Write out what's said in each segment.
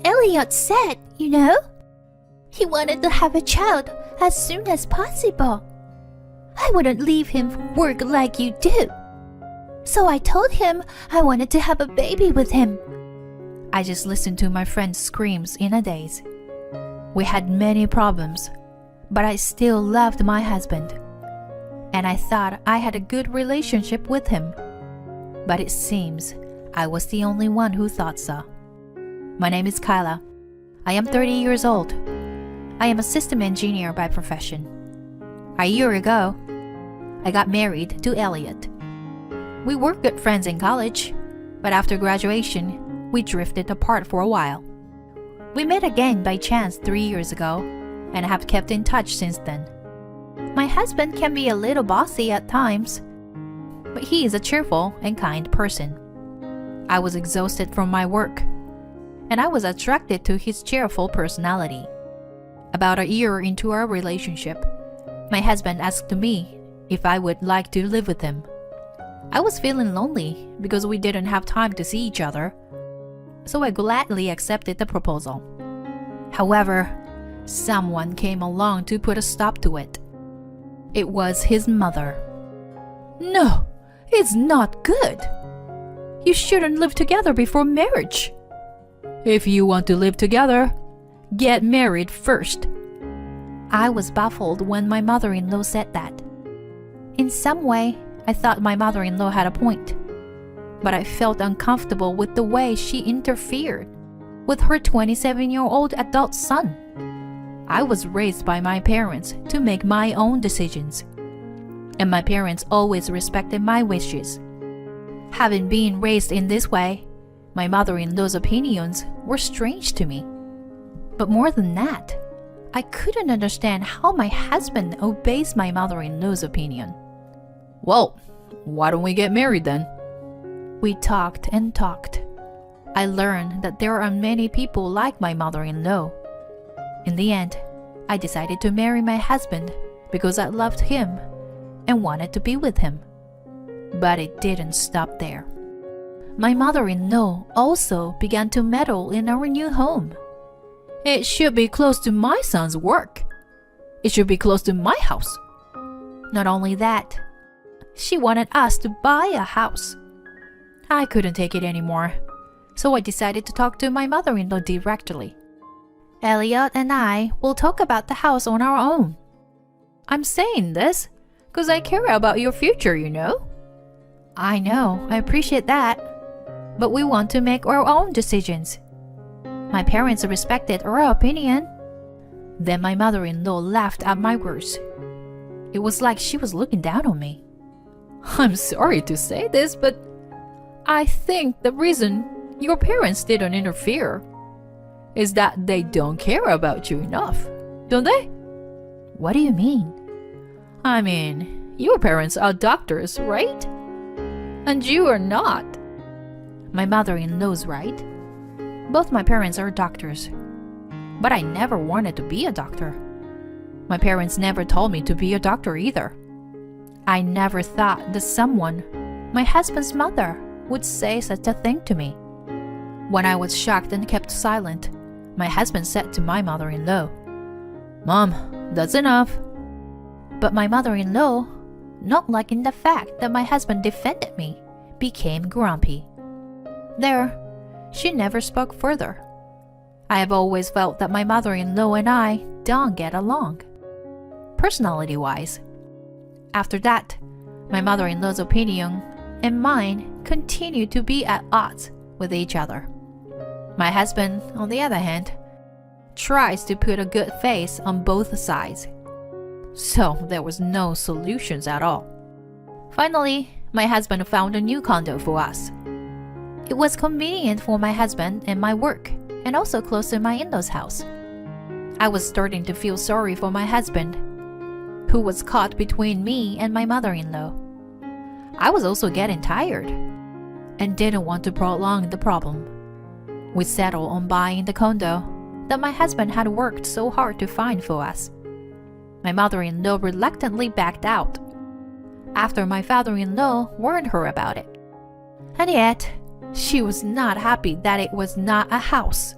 Elliot said, he wanted to have a child as soon as possible. I wouldn't leave him for work like you do. So I told him I wanted to have a baby with him. I just listened to my friend's screams in a daze. We had many problems, but I still loved my husband. And I thought I had a good relationship with him. But it seems I was the only one who thought so. My name is Kyla. I am 30 years old. I am a system engineer by profession. A year ago, I got married to Elliot. We were good friends in college, but after graduation, we drifted apart for a while. We met again by chance 3 years ago, and have kept in touch since then. My husband can be a little bossy at times, but he is a cheerful and kind person. I was exhausted from my work, and I was attracted to his cheerful personality. About a year into our relationship, my husband asked me if I would like to live with him. I was feeling lonely because we didn't have time to see each other, so I gladly accepted the proposal. However, someone came along to put a stop to it. It was his mother. "No, it's not good. You shouldn't live together before marriage. If you want to live together, get married first." I was baffled when my mother-in-law said that. In some way, I thought my mother-in-law had a point, but I felt uncomfortable with the way she interfered with her 27-year-old adult son. I was raised by my parents to make my own decisions, and my parents always respected my wishes. Having been raised in this way, my mother-in-law's opinions were strange to me. But more than that, I couldn't understand how my husband obeys my mother-in-law's opinion. "Well, why don't we get married then?" We talked and talked. I learned that there are many people like my mother-in-law. In the end, I decided to marry my husband because I loved him and wanted to be with him. But it didn't stop there. My mother-in-law also began to meddle in our new home. "It should be close to my son's work. It should be close to my house." Not only that, she wanted us to buy a house. I couldn't take it anymore, so I decided to talk to my mother-in-law directly. "Elliot and I will talk about the house on our own. I'm saying this because I care about your future, "I know, I appreciate that. But we want to make our own decisions. My parents respected our opinion." Then my mother-in-law laughed at my words. It was like she was looking down on me. "I'm sorry to say this, but I think the reason your parents didn't interfere is that they don't care about you enough, don't they?" "What do you mean?" "I mean, your parents are doctors, right? And you are not." My mother-in-law's right. Both my parents are doctors. But I never wanted to be a doctor. My parents never told me to be a doctor either. I never thought that someone, my husband's mother, would say such a thing to me. When I was shocked and kept silent, my husband said to my mother-in-law, "Mom, that's enough." But my mother-in-law, not liking the fact that my husband defended me, became grumpy. There, she never spoke further. I have always felt that my mother-in-law and I don't get along, personality-wise. After that, my mother-in-law's opinion and mine continued to be at odds with each other. My husband, on the other hand, tries to put a good face on both sides. So there was no solutions at all. Finally, my husband found a new condo for us. It was convenient for my husband and my work, and also close to my in-laws' house. I was starting to feel sorry for my husband, who was caught between me and my mother-in-law. I was also getting tired and didn't want to prolong the problem. We settled on buying the condo that my husband had worked so hard to find for us. My mother-in-law reluctantly backed out after my father-in-law warned her about it. And yet, she was not happy that it was not a house.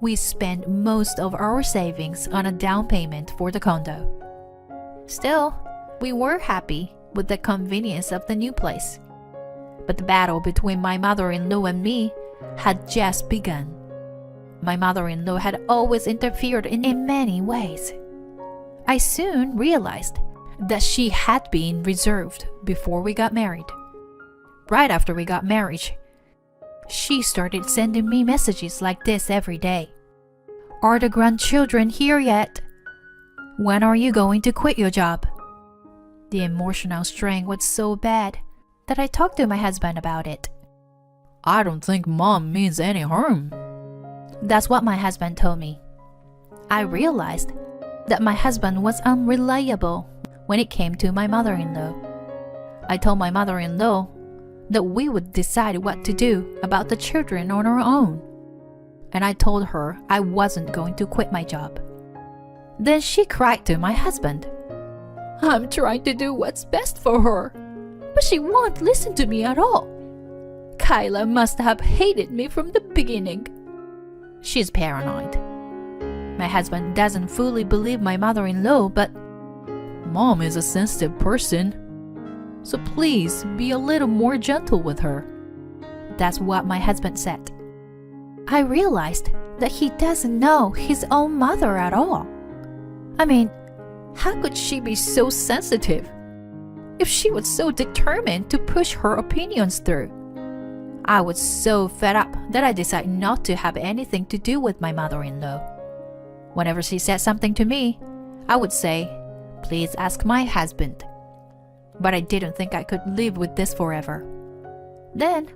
we spent most of our savings on a down payment for the condo. Still, we were happy with the convenience of the new place. But the battle between my mother-in-law and me had just begun. My mother-in-law had always interfered in many ways. I soon realized that she had been reserved before we got married. Right after we got married, she started sending me messages like this every day. Are the grandchildren here yet? When are you going to quit your job? The emotional strain was so bad that I talked to my husband about it. I don't think Mom means any harm. That's what my husband told me. I realized that my husband was unreliable when it came to my mother-in-law. I told my mother-in-law that we would decide what to do about the children on our own. And I told her I wasn't going to quit my job. Then she cried to my husband. I'm trying to do what's best for her, but she won't listen to me at all. Kyla must have hated me from the beginning. She's paranoid. My husband doesn't fully believe my mother-in-law, but Mom is a sensitive person, so please be a little more gentle with her. That's what my husband said. I realized that he doesn't know his own mother at all. I mean, how could she be so sensitive if she was so determined to push her opinions through? I was so fed up that I decided not to have anything to do with my mother-in-law. Whenever she said something to me, I would say, please ask my husband. But I didn't think I could live with this forever. Then,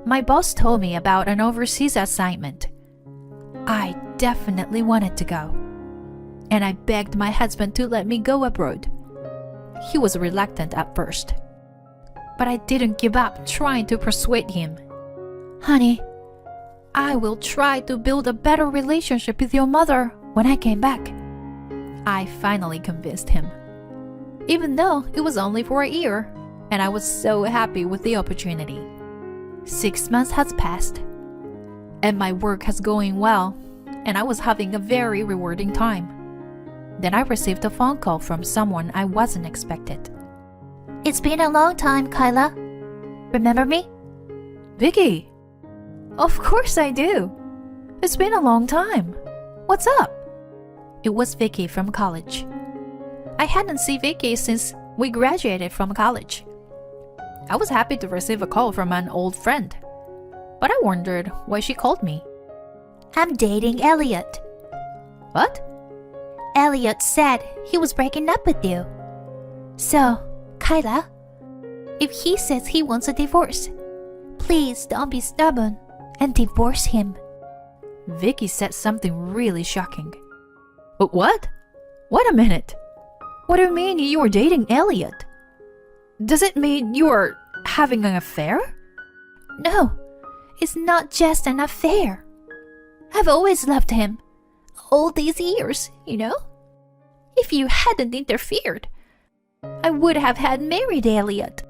my boss told me about an overseas assignment. I definitely wanted to go, and I begged my husband to let me go abroad. He was reluctant at first, but I didn't give up trying to persuade him. Honey, I will try to build a better relationship with your mother when I came back. I finally convinced him, even though it was only for a year, and I was so happy with the opportunity. 6 months has passed, and my work has going well, and I was having a very rewarding time. Then I received a phone call from someone I wasn't expected. It's been a long time, Kyla. Remember me? Vicky! Of course I do. It's been a long time. What's up? It was Vicky from college. I hadn't seen Vicky since we graduated from college. I was happy to receive a call from an old friend, but I wondered why she called me. I'm dating Elliot. What? Elliot said he was breaking up with you. So, Kyla, if he says he wants a divorce, please don't be stubborn and divorce him. Vicky said something really shocking. What? Wait a minute. What do you mean you are dating Elliot? Does it mean you are having an affair? No, it's not just an affair. I've always loved him. All these years, you know? If you hadn't interfered, I would have had married Elliot.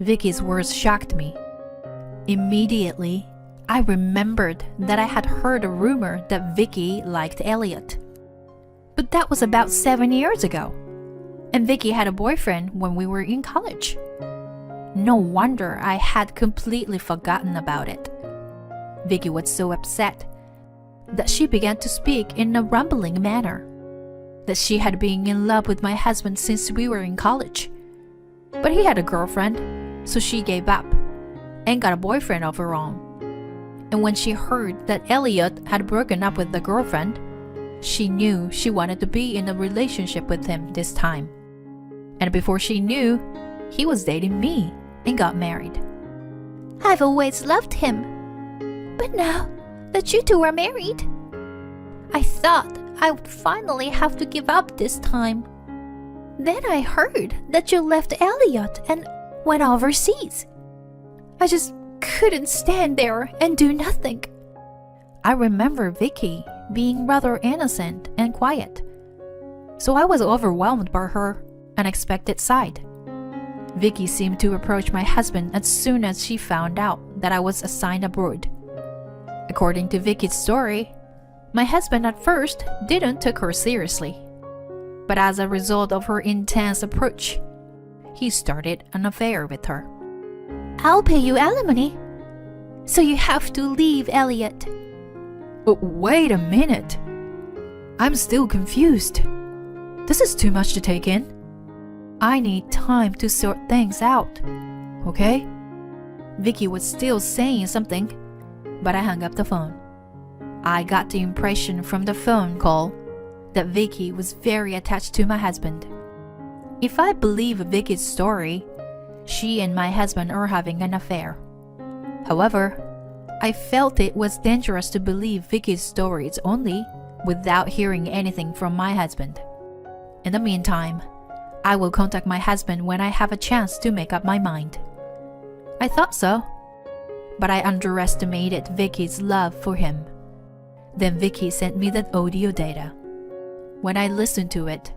Vicky's words shocked me. Immediately, I remembered that I had heard a rumor that Vicky liked Elliot. But that was about 7 years ago, and Vicky had a boyfriend when we were in college. No wonder I had completely forgotten about it. Vicky was so upset that she began to speak in a rumbling manner, that she had been in love with my husband since we were in college. But he had a girlfriend, so she gave up and got a boyfriend of her own. And when she heard that Elliot had broken up with the girlfriend, she knew she wanted to be in a relationship with him this time. And before she knew, he was dating me and got married. I've always loved him. But now that you two are married, I thought I would finally have to give up this time. Then I heard that you left Elliot and went overseas. I just couldn't stand there and do nothing. I remember Vicky being rather innocent and quiet, so I was overwhelmed by her unexpected side. Vicky seemed to approach my husband as soon as she found out that I was assigned abroad. According to Vicky's story, My husband at first didn't take her seriously, but as a result of her intense approach, he started an affair with her. I'll pay you alimony, so you have to leave Elliot. Wait a minute. I'm still confused. This is too much to take in. I need time to sort things out, okay? Vicky was still saying something, but I hung up the phone. I got the impression from the phone call that Vicky was very attached to my husband. If I believe Vicky's story, she and my husband are having an affair. However, I felt it was dangerous to believe Vicky's stories only without hearing anything from my husband. In the meantime, I will contact my husband when I have a chance to make up my mind. I thought so, but I underestimated Vicky's love for him. Then Vicky sent me that audio data. When I listened to it,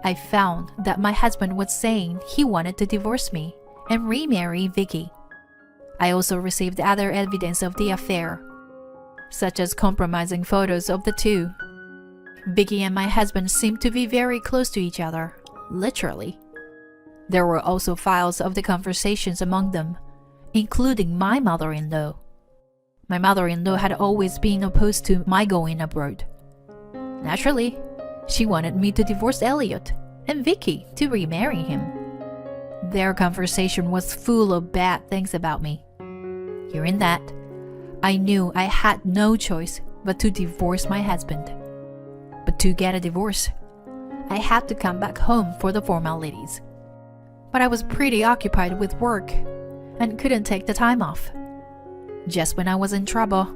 I found that my husband was saying he wanted to divorce me and remarry Vicky. I also received other evidence of the affair, such as compromising photos of the two. Vicky and my husband seemed to be very close to each other, literally. There were also files of the conversations among them, including my mother-in-law. My mother-in-law had always been opposed to my going abroad. Naturally, she wanted me to divorce Elliot and Vicky to remarry him. Their conversation was full of bad things about me. Hearing that, I knew I had no choice but to divorce my husband. But to get a divorce, I had to come back home for the formalities. But I was pretty occupied with work and couldn't take the time off. Just when I was in trouble,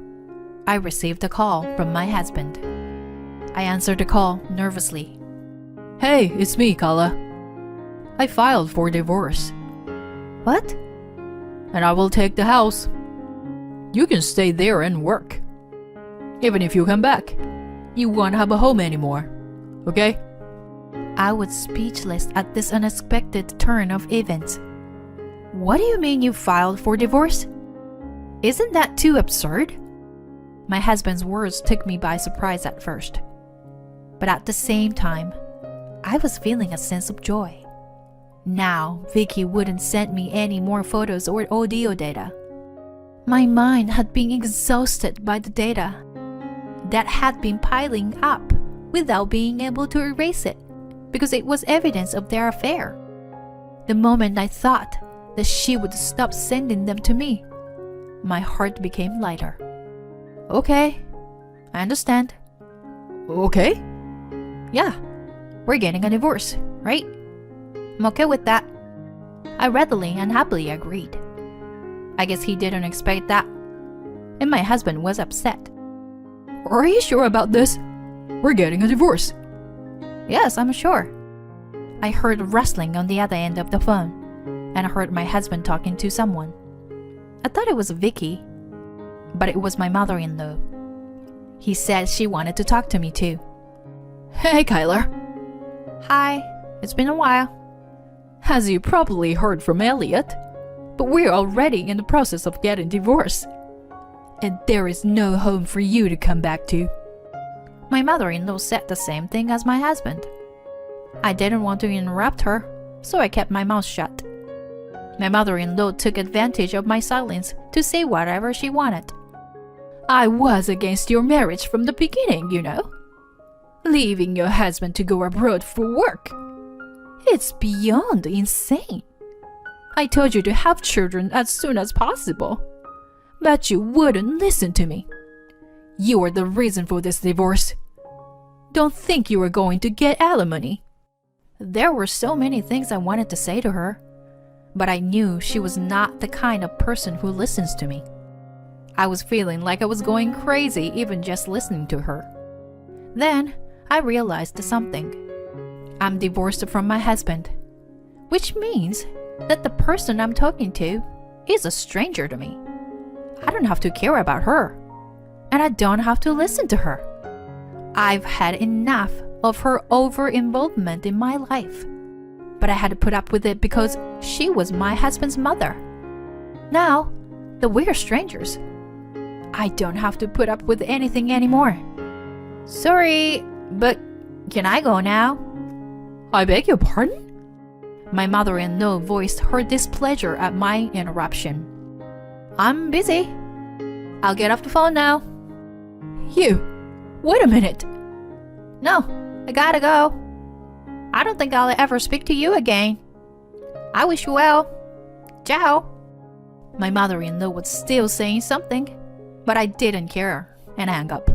I received a call from my husband. I answered the call nervously. Hey, it's me, Carla. I filed for divorce. What? And I will take the house. You can stay there and work. Even if you come back, you won't have a home anymore, okay? I was speechless at this unexpected turn of events. What do you mean you filed for divorce? Isn't that too absurd? My husband's words took me by surprise at first. But at the same time, I was feeling a sense of joy. Now, Vicky wouldn't send me any more photos or audio data. My mind had been exhausted by the data that had been piling up without being able to erase it because it was evidence of their affair. The moment I thought that she would stop sending them to me, my heart became lighter. Okay, I understand. Okay? Yeah, we're getting a divorce, right? I'm okay with that. I readily and happily agreed. I guess he didn't expect that, and my husband was upset. Are you sure about this? We're getting a divorce. Yes, I'm sure. I heard rustling on the other end of the phone, and I heard my husband talking to someone. I thought it was Vicky, but it was my mother-in-law. He said she wanted to talk to me too. Hey, Kyler. Hi, it's been a while. As you probably heard from Elliot, but we're already in the process of getting divorced. And there is no home for you to come back to. My mother-in-law said the same thing as my husband. I didn't want to interrupt her, so I kept my mouth shut. My mother-in-law took advantage of my silence to say whatever she wanted. I was against your marriage from the beginning, you know. Leaving your husband to go abroad for work. It's beyond insane. I told you to have children as soon as possible, but you wouldn't listen to me. You are the reason for this divorce. Don't think you are going to get alimony. There were so many things I wanted to say to her, but I knew she was not the kind of person who listens to me. I was feeling like I was going crazy even just listening to her. Then I realized something. I'm divorced from my husband, which means that the person I'm talking to is a stranger to me. I don't have to care about her, and I don't have to listen to her. I've had enough of her over-involvement in my life, but I had to put up with it because she was my husband's mother. Now that we're strangers, I don't have to put up with anything anymore. Sorry, but can I go now? I beg your pardon? My mother-in-law voiced her displeasure at my interruption. I'm busy. I'll get off the phone now. You, wait a minute. No, I gotta go. I don't think I'll ever speak to you again. I wish you well. Ciao. My mother-in-law was still saying something, but I didn't care and hung up.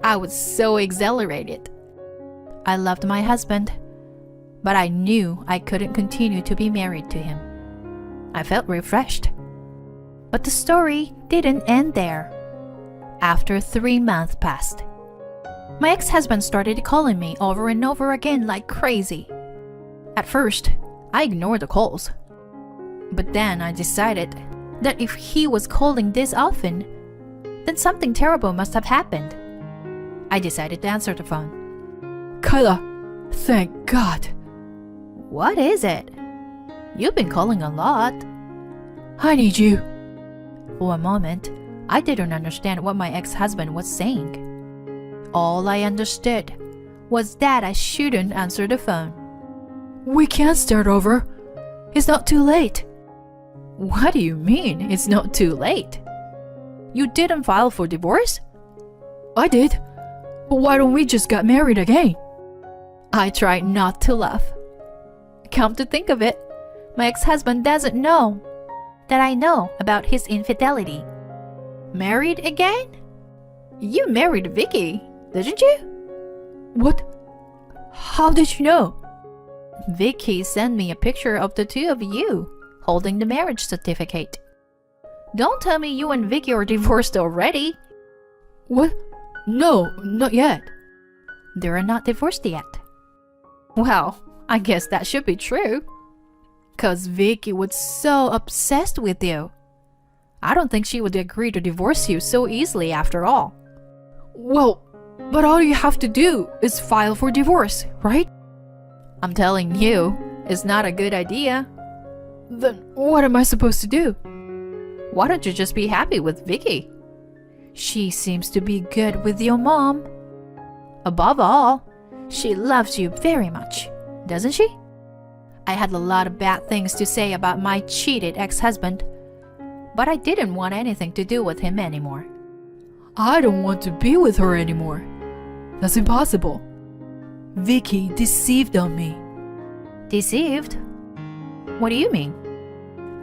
I was so exhilarated. I loved my husband, but I knew I couldn't continue to be married to him. I felt refreshed. But the story didn't end there. After 3 months passed, my ex-husband started calling me over and over again like crazy. At first, I ignored the calls. But then I decided that if he was calling this often, then something terrible must have happened. I decided to answer the phone. Kyla, thank God. What is it? You've been calling a lot. I need you. For a moment, I didn't understand what my ex-husband was saying. All I understood was that I shouldn't answer the phone. We can't start over. It's not too late. What do you mean, it's not too late? You didn't file for divorce? I did. But why don't we just get married again? I tried not to laugh. Come to think of it, my ex-husband doesn't know that I know about his infidelity. Married again? You married Vicky, didn't you? What? How did you know? Vicky sent me a picture of the two of you holding the marriage certificate. Don't tell me you and Vicky are divorced already. What? No, not yet. They're not divorced yet. Well, I guess that should be true. 'Cause Vicky was so obsessed with you. I don't think she would agree to divorce you so easily after all. Well, but all you have to do is file for divorce, right? I'm telling you, it's not a good idea. Then what am I supposed to do? Why don't you just be happy with Vicky? She seems to be good with your mom. Above all, she loves you very much, doesn't she? I had a lot of bad things to say about my cheated ex-husband, but I didn't want anything to do with him anymore. I don't want to be with her anymore. That's impossible. Vicky deceived on me. Deceived? What do you mean?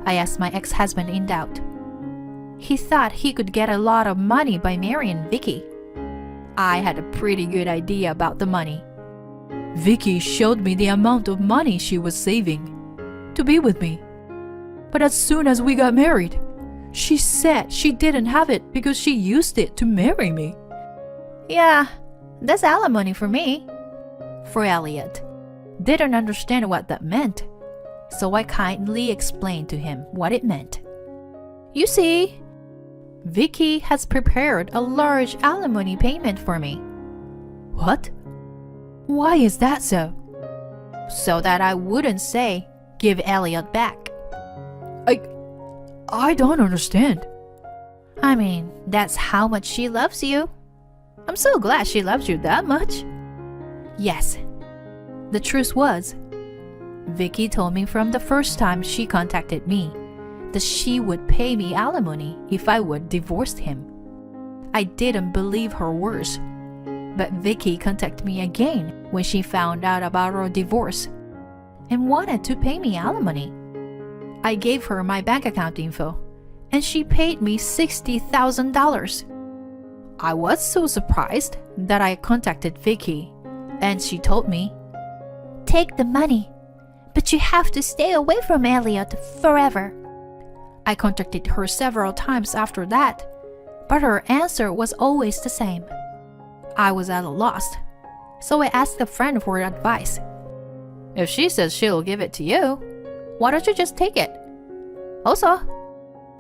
I asked my ex-husband in doubt. He thought he could get a lot of money by marrying Vicky. I had a pretty good idea about the money. Vicky showed me the amount of money she was saving to be with me. But as soon as we got married, she said she didn't have it because she used it to marry me. Yeah, that's alimony for me. For Elliot. Didn't understand what that meant, so I kindly explained to him what it meant. You see, Vicky has prepared a large alimony payment for me. What? Why is that so? So that I wouldn't say, give Elliot back. I don't understand. I mean, that's how much she loves you. I'm so glad she loves you that much. Yes. The truth was, Vicky told me from the first time she contacted me that she would pay me alimony if I would divorce him. I didn't believe her words, but Vicky contacted me again when she found out about our divorce and wanted to pay me alimony. I gave her my bank account info, and she paid me $60,000. I was so surprised that I contacted Vicky, and she told me, "Take the money, but you have to stay away from Elliot forever." I contacted her several times after that, but her answer was always the same. I was at a loss, so I asked a friend for advice. If she says she'll give it to you, why don't you just take it? Also,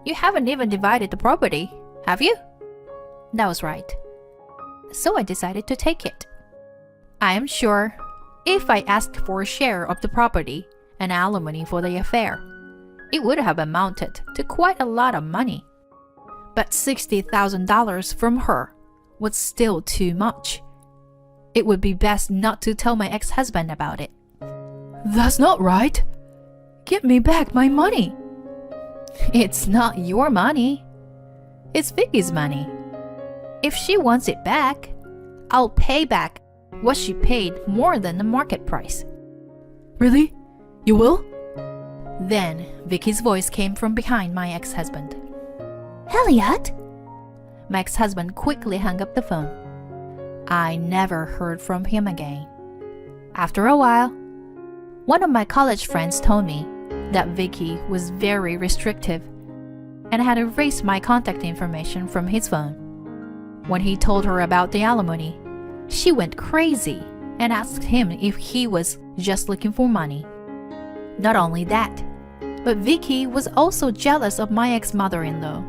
you haven't even divided the property, have you? That was right. So I decided to take it. I am sure if I asked for a share of the property and alimony for the affair, it would have amounted to quite a lot of money. But $60,000 from her was still too much. It would be best not to tell my ex-husband about it. That's not right. Give me back my money. It's not your money. It's Vicky's money. If she wants it back, I'll pay back what she paid more than the market price. Really? You will? Then Vicky's voice came from behind my ex-husband. Elliot? My ex-husband quickly hung up the phone. I never heard from him again. After a while, one of my college friends told me that Vicky was very restrictive and had erased my contact information from his phone. When he told her about the alimony, she went crazy and asked him if he was just looking for money. Not only that, but Vicky was also jealous of my ex-mother-in-law.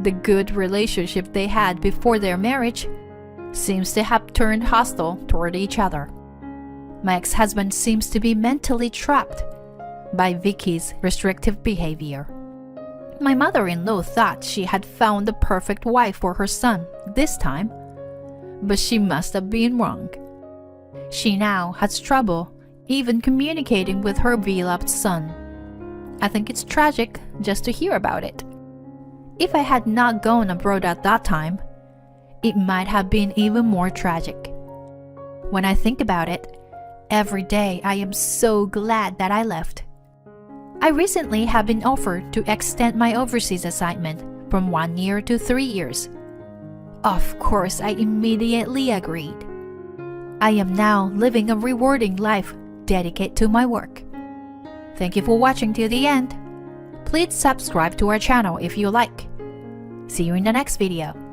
The good relationship they had before their marriage seems to have turned hostile toward each other. My ex-husband seems to be mentally trapped by Vicky's restrictive behavior. My mother-in-law thought she had found the perfect wife for her son this time, but she must have been wrong. She now has trouble even communicating with her beloved son. I think it's tragic just to hear about it. If I had not gone abroad at that time, it might have been even more tragic. When I think about it, every day I am so glad that I left. I recently have been offered to extend my overseas assignment from 1 year to 3 years. Of course, I immediately agreed. I am now living a rewarding life dedicated to my work. Thank you for watching till the end. Please subscribe to our channel if you like. See you in the next video.